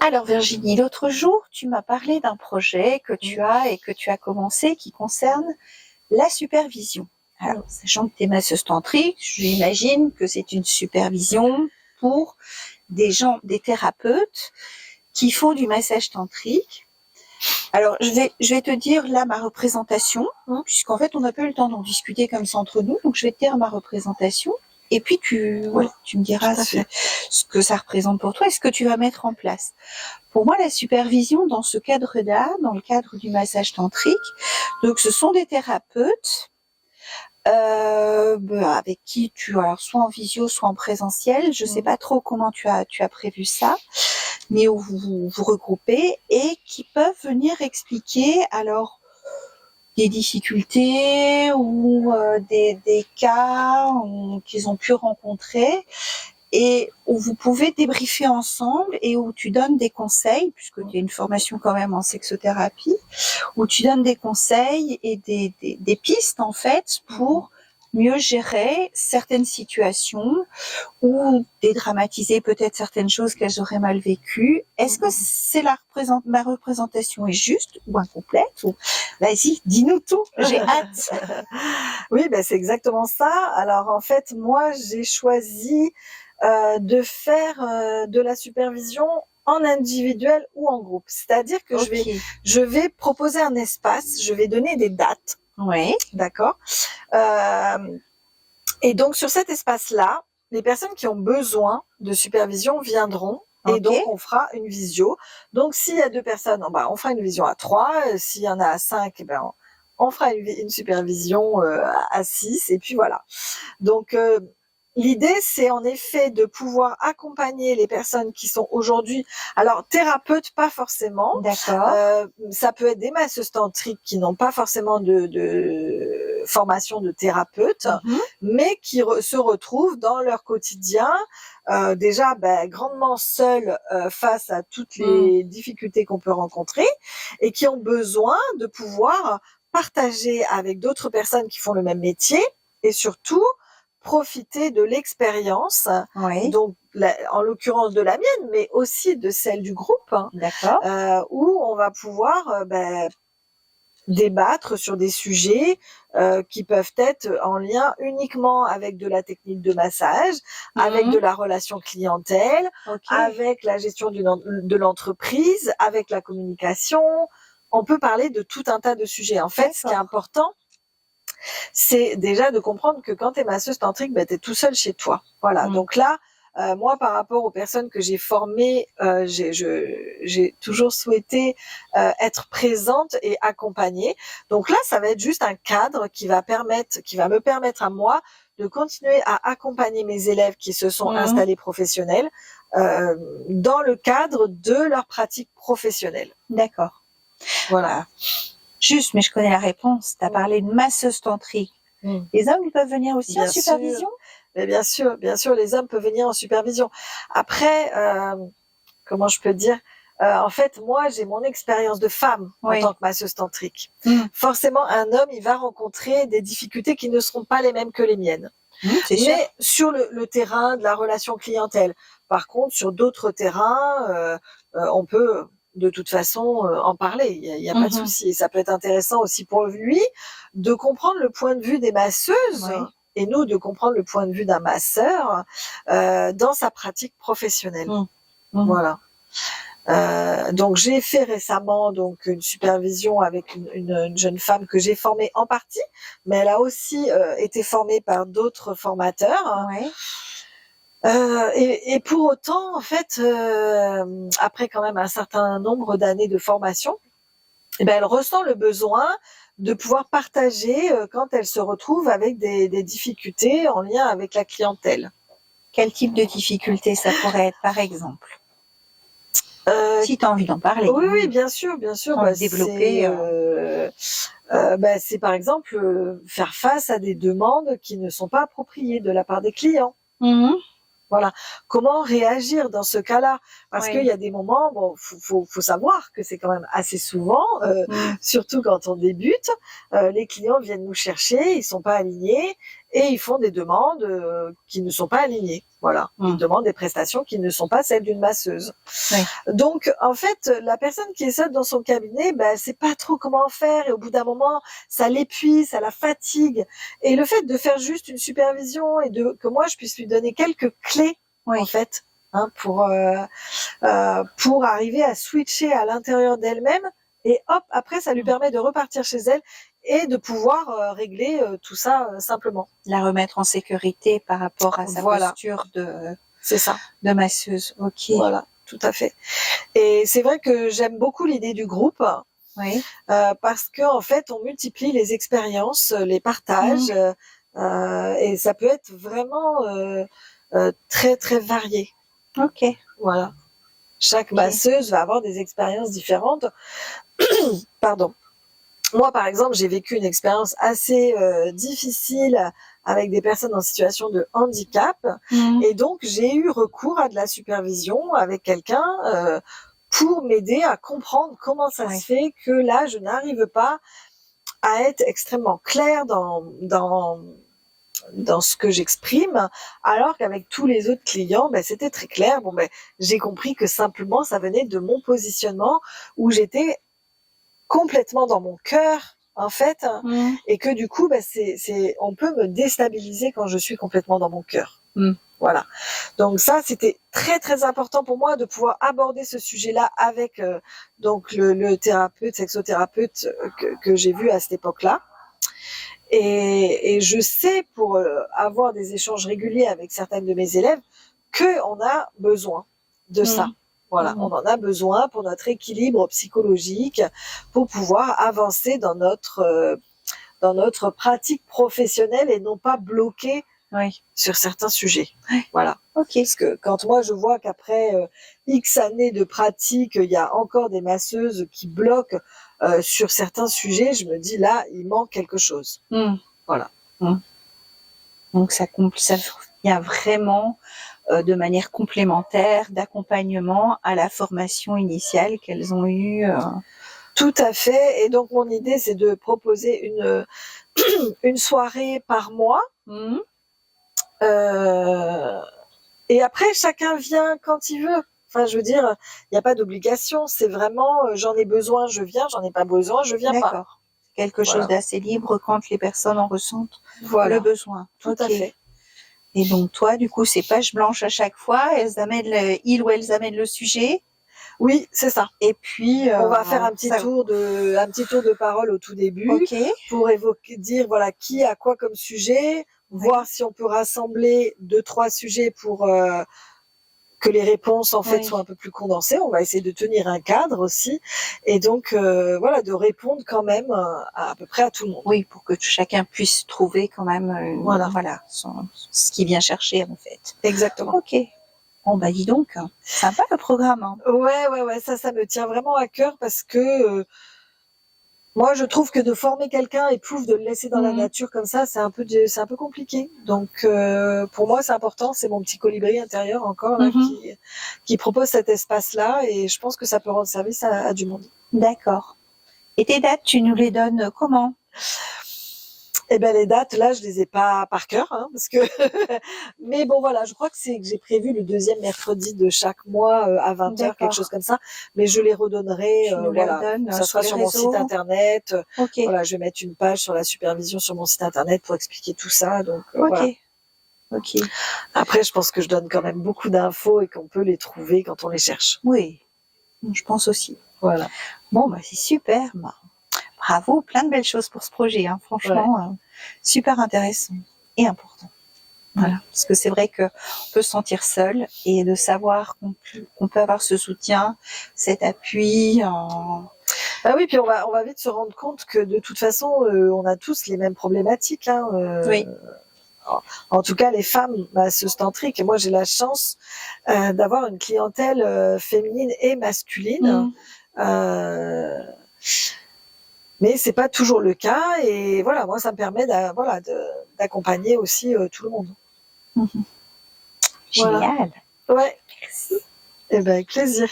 Alors Virginie, l'autre jour, tu m'as parlé d'un projet que tu as et que tu as commencé qui concerne la supervision. Alors, sachant que tu es masseuse tantrique, j'imagine que c'est une supervision pour des gens, des thérapeutes qui font du massage tantrique. Alors, je vais te dire là ma représentation, puisqu'en fait, on n'a pas eu le temps d'en discuter comme ça entre nous, donc je vais te dire ma représentation. Et puis tu me diras ce que ça représente pour toi et ce que tu vas mettre en place. Pour moi, la supervision dans ce cadre-là, dans le cadre du massage tantrique, donc ce sont des thérapeutes avec qui alors soit en visio, soit en présentiel. Je sais pas trop comment tu as prévu ça, mais où vous regroupez et qui peuvent venir expliquer alors des difficultés ou des cas qu'ils ont pu rencontrer et où vous pouvez débriefer ensemble et où tu donnes des conseils, puisque tu as une formation quand même en sexothérapie, où tu donnes des conseils et des pistes en fait pour mieux gérer certaines situations ou dédramatiser peut-être certaines choses qu'elles auraient mal vécues. Est-ce que c'est ma représentation est juste ou incomplète ou... Vas-y, dis-nous tout, j'ai hâte. Oui, c'est exactement ça. Alors en fait, moi, j'ai choisi de faire de la supervision en individuel ou en groupe. C'est-à-dire que je vais proposer un espace, je vais donner des dates. Oui. D'accord. Et donc sur cet espace-là, les personnes qui ont besoin de supervision viendront. Et donc, on fera une visio. Donc, s'il y a 2 personnes, on fera une visio à 3. S'il y en a à 5, on fera une supervision à 6. Et puis voilà. Donc, l'idée, c'est en effet de pouvoir accompagner les personnes qui sont aujourd'hui, alors thérapeutes, pas forcément. D'accord. Ça peut être des masseuses tantriques qui n'ont pas forcément de formation de thérapeute, mais qui se retrouvent dans leur quotidien déjà grandement seuls face à toutes les difficultés qu'on peut rencontrer et qui ont besoin de pouvoir partager avec d'autres personnes qui font le même métier et surtout profiter de l'expérience, donc en l'occurrence de la mienne, mais aussi de celle du groupe, où on va pouvoir débattre sur des sujets qui peuvent être en lien uniquement avec de la technique de massage, avec de la relation clientèle, avec la gestion de l'entreprise, avec la communication. On peut parler de tout un tas de sujets. En fait, ce qui est important, c'est déjà de comprendre que quand tu es masseuse tantrique, tu es tout seul chez toi. Voilà. Donc là, moi, par rapport aux personnes que j'ai formées, j'ai toujours souhaité être présente et accompagnée. Donc là, ça va être juste un cadre qui va me permettre à moi de continuer à accompagner mes élèves qui se sont installés professionnels dans le cadre de leur pratique professionnelle. D'accord. Voilà. Juste, mais je connais la réponse. Tu as parlé de masseuse tantrique. Les hommes, ils peuvent venir aussi en supervision? Mais bien sûr, les hommes peuvent venir en supervision. Après, comment je peux dire, en fait, moi, j'ai mon expérience de femme en tant que masseuse tantrique. Forcément, un homme, il va rencontrer des difficultés qui ne seront pas les mêmes que les miennes. Mais sur le terrain de la relation clientèle. Par contre, sur d'autres terrains, on peut de toute façon en parler. Il y a pas de souci. Et ça peut être intéressant aussi pour lui de comprendre le point de vue des masseuses. Et nous, de comprendre le point de vue d'un masseur dans sa pratique professionnelle. Voilà. Donc j'ai fait récemment une supervision avec une jeune femme que j'ai formée en partie, mais elle a aussi été formée par d'autres formateurs. Et pour autant, en fait, après quand même un certain nombre d'années de formation, elle ressent le besoin de pouvoir partager quand elle se retrouve avec des difficultés en lien avec la clientèle. Quel type de difficultés ça pourrait être, par exemple? Si tu as envie d'en parler. Oui, bien sûr. Développer. C'est par exemple faire face à des demandes qui ne sont pas appropriées de la part des clients. Voilà. Comment réagir dans ce cas-là? Parce qu'il y a des moments, faut savoir que c'est quand même assez souvent, surtout quand on débute, les clients viennent nous chercher, ils sont pas alignés et ils font des demandes qui ne sont pas alignées. Voilà, ils demandent des prestations qui ne sont pas celles d'une masseuse. Oui. Donc, en fait, la personne qui est seule dans son cabinet, elle sait pas trop comment faire, et au bout d'un moment, ça l'épuise, ça la fatigue. Et le fait de faire juste une supervision et que moi je puisse lui donner quelques clés, en fait, pour arriver à switcher à l'intérieur d'elle-même, et hop, après ça lui permet de repartir chez elle et de pouvoir régler tout ça simplement. La remettre en sécurité par rapport à sa posture de masseuse. Ok. Voilà, tout à fait. Et c'est vrai que j'aime beaucoup l'idée du groupe. Oui. Parce que en fait, on multiplie les expériences, les partages, et ça peut être vraiment très très varié. Ok. Voilà. Chaque masseuse va avoir des expériences différentes. Pardon. Moi, par exemple, j'ai vécu une expérience assez difficile avec des personnes en situation de handicap, et donc j'ai eu recours à de la supervision avec quelqu'un pour m'aider à comprendre comment ça se fait que là, je n'arrive pas à être extrêmement claire dans ce que j'exprime, alors qu'avec tous les autres clients, c'était très clair. J'ai compris que simplement, ça venait de mon positionnement où j'étais complètement dans mon cœur, en fait, et que du coup, on peut me déstabiliser quand je suis complètement dans mon cœur. Voilà. Donc ça, c'était très très important pour moi de pouvoir aborder ce sujet-là avec donc le thérapeute, sexothérapeute que j'ai vu à cette époque-là. Et je sais, pour avoir des échanges réguliers avec certaines de mes élèves, que on a besoin de ça. Voilà, on en a besoin pour notre équilibre psychologique, pour pouvoir avancer dans notre pratique professionnelle et non pas bloquer sur certains sujets. Voilà. Okay. Parce que quand moi je vois qu'après X années de pratique, il y a encore des masseuses qui bloquent sur certains sujets, je me dis là, il manque quelque chose. Voilà. Donc il y a vraiment de manière complémentaire d'accompagnement à la formation initiale qu'elles ont eue. Tout à fait. Et donc mon idée, c'est de proposer une soirée par mois. Et après, chacun vient quand il veut. Enfin, je veux dire, il n'y a pas d'obligation. C'est vraiment, j'en ai besoin, je viens. J'en ai pas besoin, je viens pas. D'accord. Quelque chose d'assez libre quand les personnes en ressentent le besoin. Tout à fait. Et donc toi, du coup, c'est page blanche à chaque fois. Elles amènent elles amènent le sujet. Oui, c'est ça. Et puis on va faire un petit tour de parole au tout début pour dire voilà qui a quoi comme sujet, voir si on peut rassembler 2-3 sujets pour que les réponses en fait soient un peu plus condensées. On va essayer de tenir un cadre aussi, et donc voilà, de répondre quand même à peu près à tout le monde. Oui, pour que chacun puisse trouver quand même ce qu'il vient chercher en fait. Exactement. Ok. Bon dis donc, sympa le programme. Hein. Ouais, ça me tient vraiment à cœur parce que moi je trouve que de former quelqu'un et pouf de le laisser dans la nature comme ça, c'est un peu compliqué. Donc pour moi c'est important, c'est mon petit colibri intérieur encore là, qui propose cet espace-là, et je pense que ça peut rendre service à du monde. D'accord. Et tes dates, tu nous les donnes comment ? Eh ben les dates là, je les ai pas par cœur, parce que mais bon voilà, je crois que j'ai prévu le 2e mercredi de chaque mois à 20h, quelque chose comme ça, mais je les redonnerai ça sera sur mon site internet. Voilà, je vais mettre une page sur la supervision sur mon site internet pour expliquer tout ça, donc voilà. OK. Après je pense que je donne quand même beaucoup d'infos et qu'on peut les trouver quand on les cherche. Oui. Je pense aussi. Voilà. Bon c'est super. Bravo, plein de belles choses pour ce projet, franchement, super intéressant et important. Voilà, parce que c'est vrai que on peut se sentir seul, et de savoir qu'on peut avoir ce soutien, cet appui. Ah oui, puis on va vite se rendre compte que de toute façon, on a tous les mêmes problématiques. Oui. En tout cas, les femmes masseuses tantriques. Et moi, j'ai la chance d'avoir une clientèle féminine et masculine. Mais c'est pas toujours le cas, et voilà, moi ça me permet d'accompagner aussi tout le monde. Génial. Voilà. Ouais. Merci. Eh ben avec plaisir.